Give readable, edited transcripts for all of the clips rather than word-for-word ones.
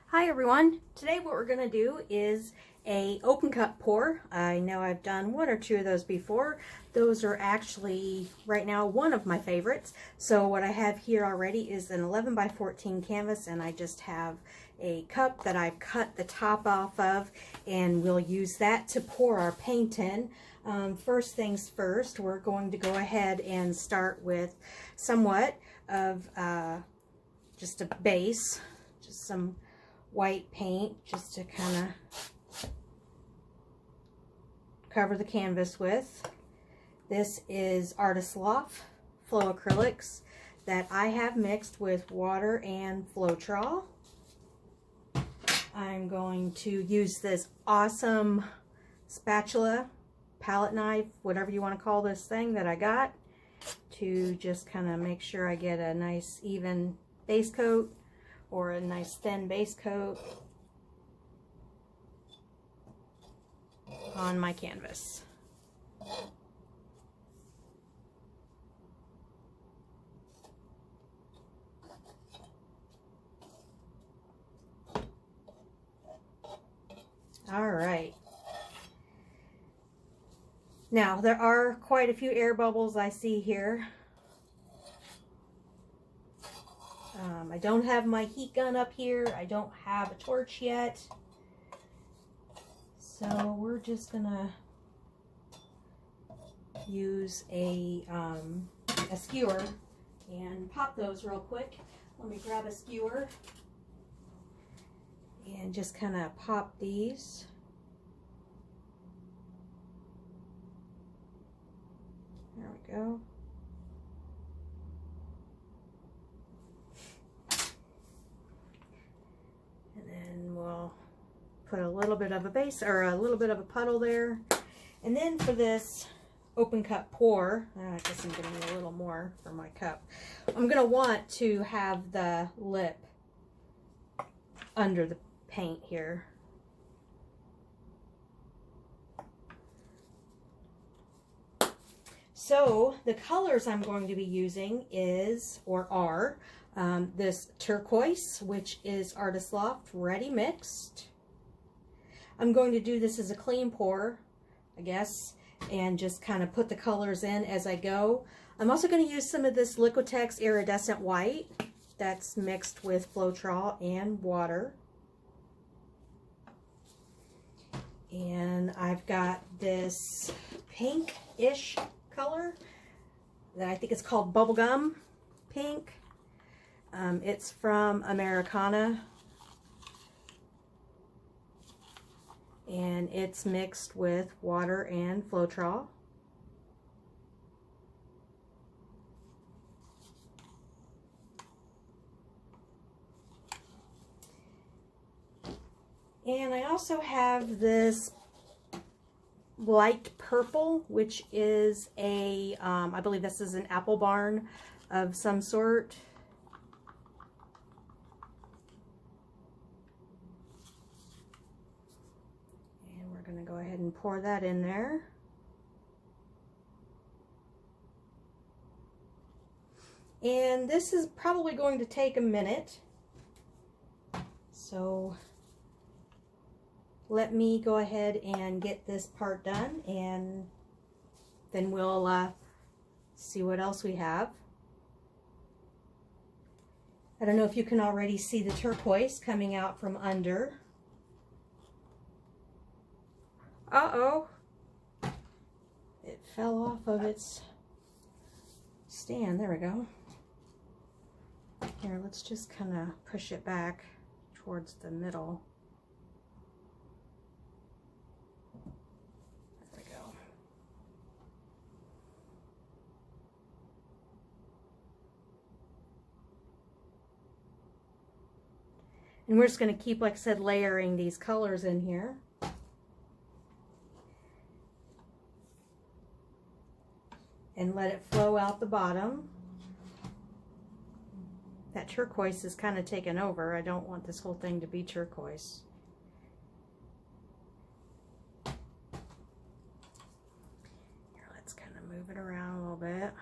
Hi everyone. Today what we're going to do is a open cup pour. I know I've done one or two of those before. Those are actually right now one of my favorites. So what I have here already is an 11 by 14 canvas, and I just have a cup that I've cut the top off of, and we'll use that to pour our paint in. First things first, we're going to go ahead and start with somewhat of just a base, just some white paint just to kind of cover the canvas with. This is Artist Loft Flow Acrylics that I have mixed with water and Floetrol. I'm going to use this awesome spatula, palette knife, whatever you want to call this thing that I got, to just kind of make sure I get a nice even base coat, or a nice thin base coat on my canvas. All right. Now there are quite a few air bubbles I see here. I don't have my heat gun up here. I don't have a torch yet. So we're just gonna use a skewer and pop those real quick. Let me grab a skewer and just kind of pop these. There we go. We'll put a little bit of a base, or a little bit of a puddle there. And then for this open cup pour, I guess I'm going to need a little more for my cup. I'm going to want to have the lip under the paint here. So the colors I'm going to be using are this turquoise, which is Artist Loft Ready Mixed. I'm going to do this as a clean pour, I guess, and just kind of put the colors in as I go. I'm also going to use some of this Liquitex Iridescent White that's mixed with Floetrol and water. And I've got this pink-ish color that I think is called Bubblegum Pink. It's from Americana, and it's mixed with water and Floetrol. And I also have this light purple, which is a, I believe this is an apple barn of some sort. Going to go ahead and pour that in there. And this is probably going to take a minute, so let me go ahead and get this part done, and then we'll see what else we have. I don't know if you can already see the turquoise coming out from under. Uh-oh, it fell off of its stand. There we go. Here, let's just kind of push it back towards the middle. There we go. And we're just going to keep, like I said, layering these colors in here. And let it flow out the bottom. That turquoise is kind of taken over. I don't want this whole thing to be turquoise. Here, let's kind of move it around a little bit.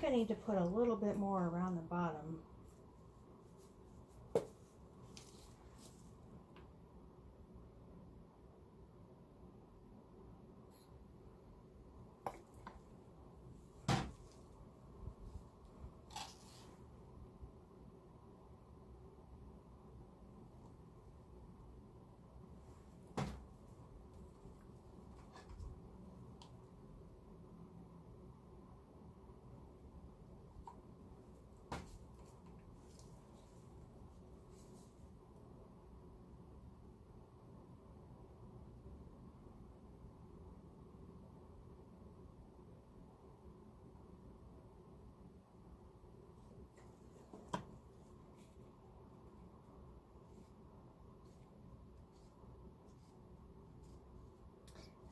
I need to put a little bit more around the bottom.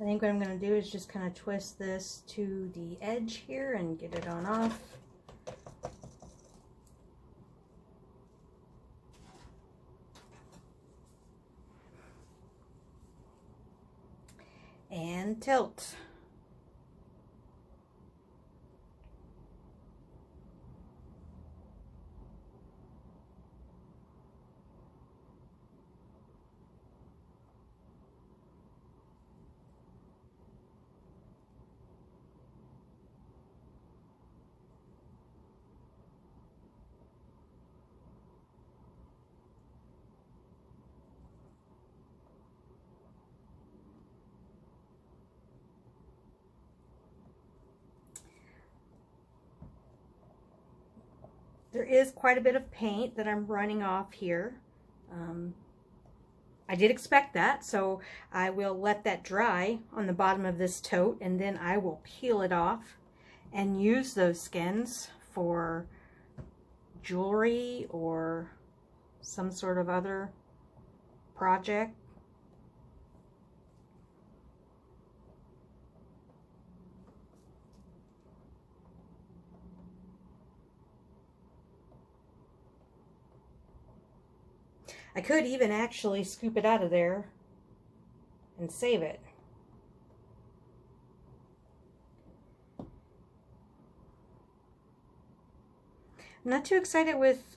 I think what I'm going to do is just kind of twist this to the edge here and get it on off. And tilt. There is quite a bit of paint that I'm running off here. I did expect that, so I will let that dry on the bottom of this tote, and then I will peel it off and use those skins for jewelry or some sort of other project. I could even actually scoop it out of there and save it. I'm not too excited with,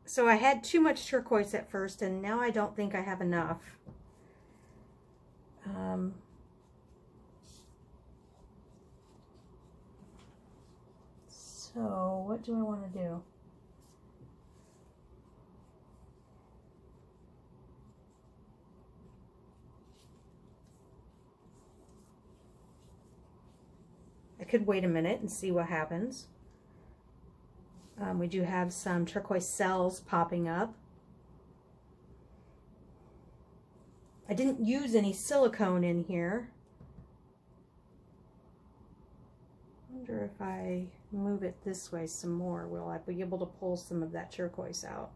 so I had too much turquoise at first, and now I don't think I have enough. So what do I want to do? I could wait a minute and see what happens. We do have some turquoise cells popping up. I didn't use any silicone in here. I wonder if I move it this way some more, will I be able to pull some of that turquoise out?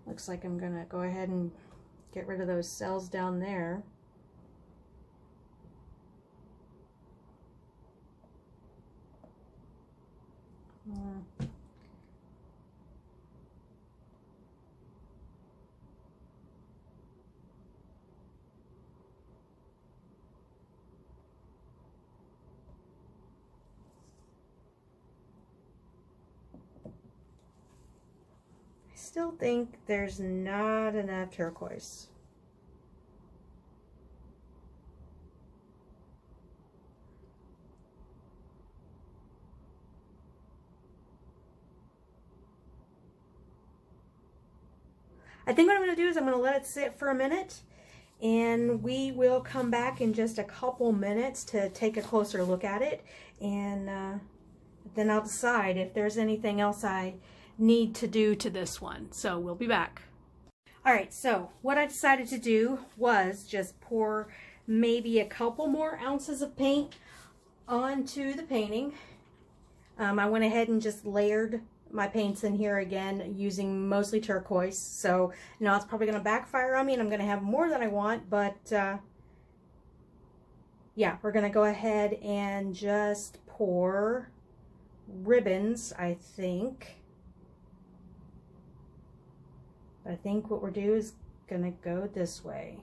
Looks like I'm gonna go ahead and get rid of those cells down there. Still think there's not enough turquoise. I think what I'm going to do is I'm going to let it sit for a minute, and we will come back in just a couple minutes to take a closer look at it, and then I'll decide if there's anything else I need to do to this one. So we'll be back. Alright, so what I decided to do was just pour maybe a couple more ounces of paint onto the painting. I went ahead and just layered my paints in here again using mostly turquoise. So now it's probably going to backfire on me and I'm going to have more than I want, but yeah, we're going to go ahead and just pour ribbons, I think. But I think what we're doing is gonna go this way.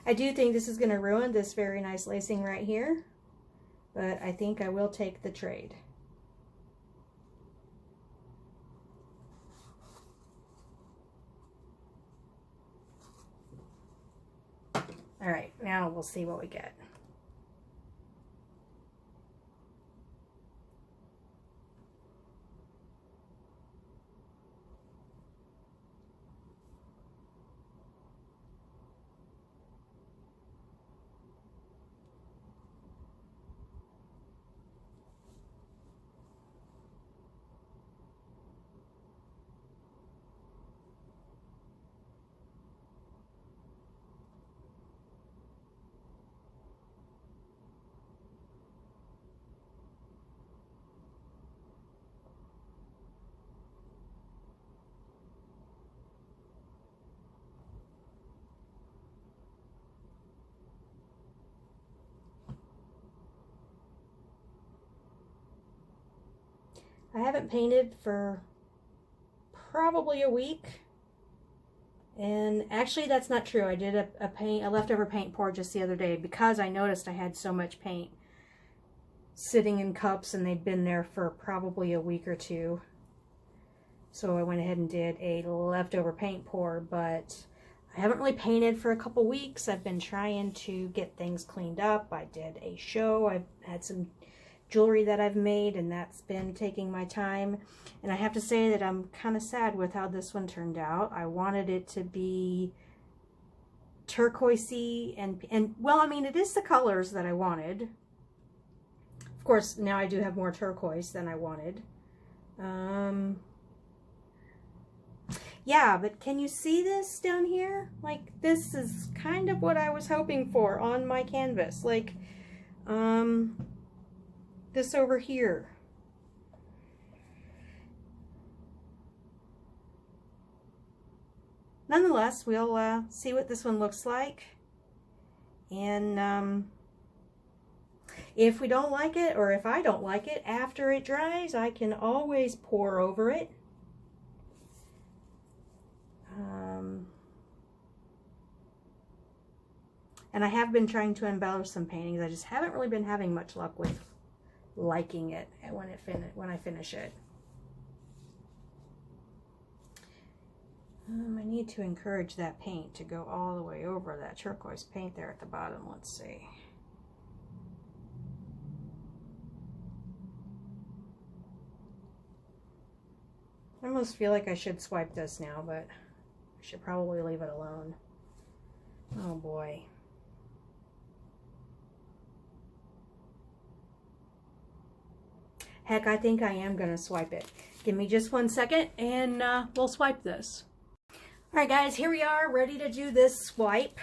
I do think this is going to ruin this very nice lacing right here, but I think I will take the trade. All right, now we'll see what we get. I haven't painted for probably a week. And actually that's not true. I did a leftover paint pour just the other day because I noticed I had so much paint sitting in cups and they'd been there for probably a week or two. So I went ahead and did a leftover paint pour, but I haven't really painted for a couple weeks. I've been trying to get things cleaned up. I did a show. I've had some jewelry that I've made, and that's been taking my time. And I have to say that I'm kind of sad with how this one turned out. I wanted it to be turquoisey and well, I mean, it is the colors that I wanted. Of course, now I do have more turquoise than I wanted. Yeah, but can you see this down here? Like, this is kind of what I was hoping for on my canvas. Like, this over here. Nonetheless, we'll see what this one looks like. And if we don't like it, or if I don't like it, after it dries, I can always pour over it. And I have been trying to embellish some paintings. I just haven't really been having much luck with liking it when I finish it. I need to encourage that paint to go all the way over that turquoise paint there at the bottom. Let's see. I almost feel like I should swipe this now, but I should probably leave it alone. Oh boy. Heck, I think I am going to swipe it. Give me just 1 second and we'll swipe this. Alright guys, here we are ready to do this swipe.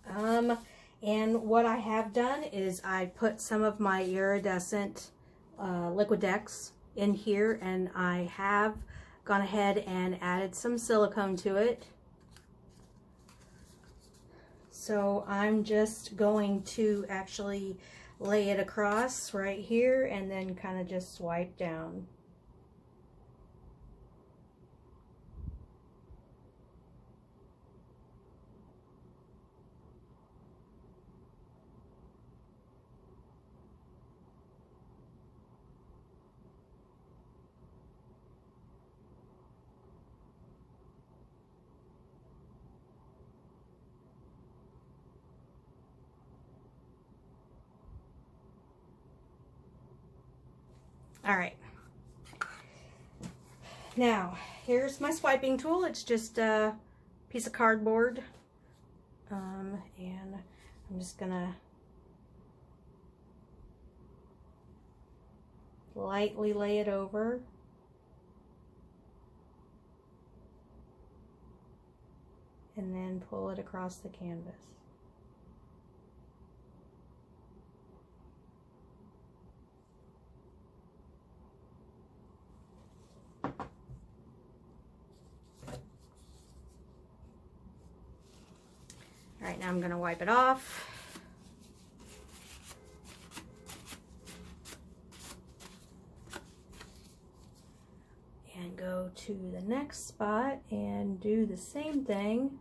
And what I have done is I put some of my iridescent Liquidex in here, and I have gone ahead and added some silicone to it. So I'm just going to actually lay it across right here and then kind of just swipe down. All right. Now, here's my swiping tool. It's just a piece of cardboard. And I'm just gonna lightly lay it over. And then pull it across the canvas. All right, now I'm going to wipe it off. to the next spot and do the same thing.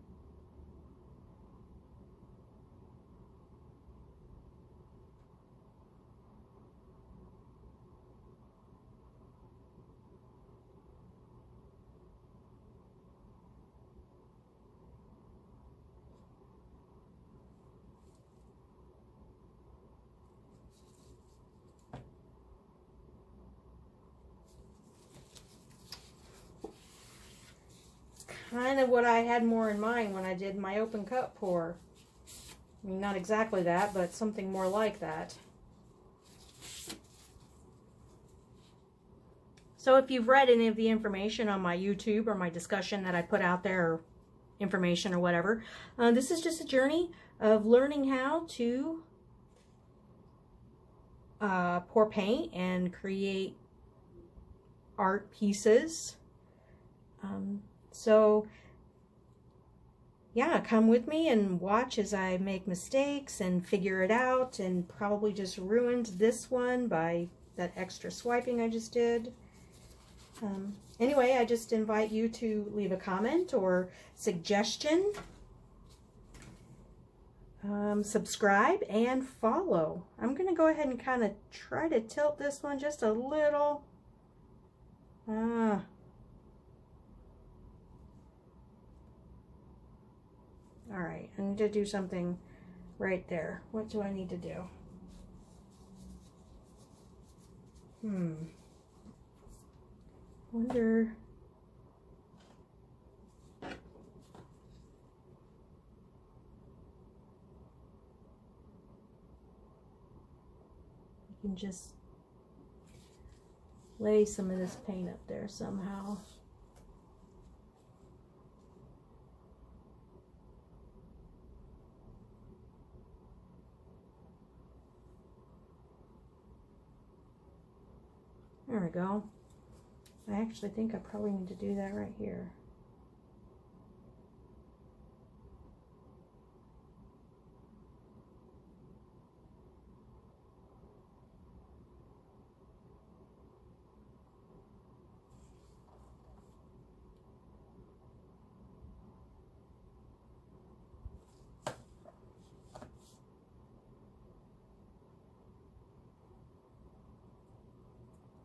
Kind of what I had more in mind when I did my open cup pour. I mean, not exactly that, but something more like that. So if you've read any of the information on my YouTube or my discussion that I put out there, or information or whatever, this is just a journey of learning how to pour paint and create art pieces. So yeah, come with me and watch as I make mistakes and figure it out, and probably just ruined this one by that extra swiping I just did. Anyway, I just invite you to leave a comment or suggestion, subscribe, and follow. I'm going to go ahead and kind of try to tilt this one just a little. Alright, I need to do something right there. What do I need to do? Wonder. You can just lay some of this paint up there somehow. There we go. I actually think I probably need to do that right here.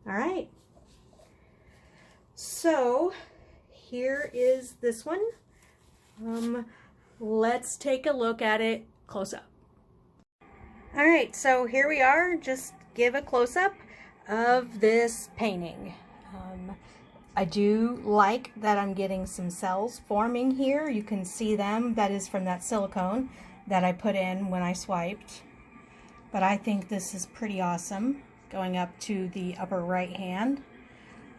All right. So here is this one. Let's take a look at it close up. All right, so here we are. Just give a close up of this painting. I do like that I'm getting some cells forming here. You can see them. That is from that silicone that I put in when I swiped. But I think this is pretty awesome. Going up to the upper right hand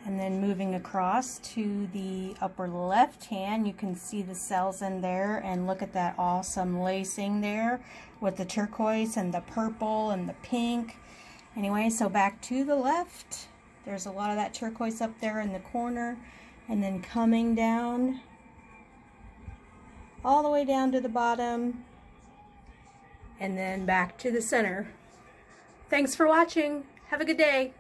and then moving across to the upper left hand, you can see the cells in there, and look at that awesome lacing there with the turquoise and the purple and the pink. Anyway, so back to the left, there's a lot of that turquoise up there in the corner, and then coming down all the way down to the bottom and then back to the center. Thanks for watching. Have a good day.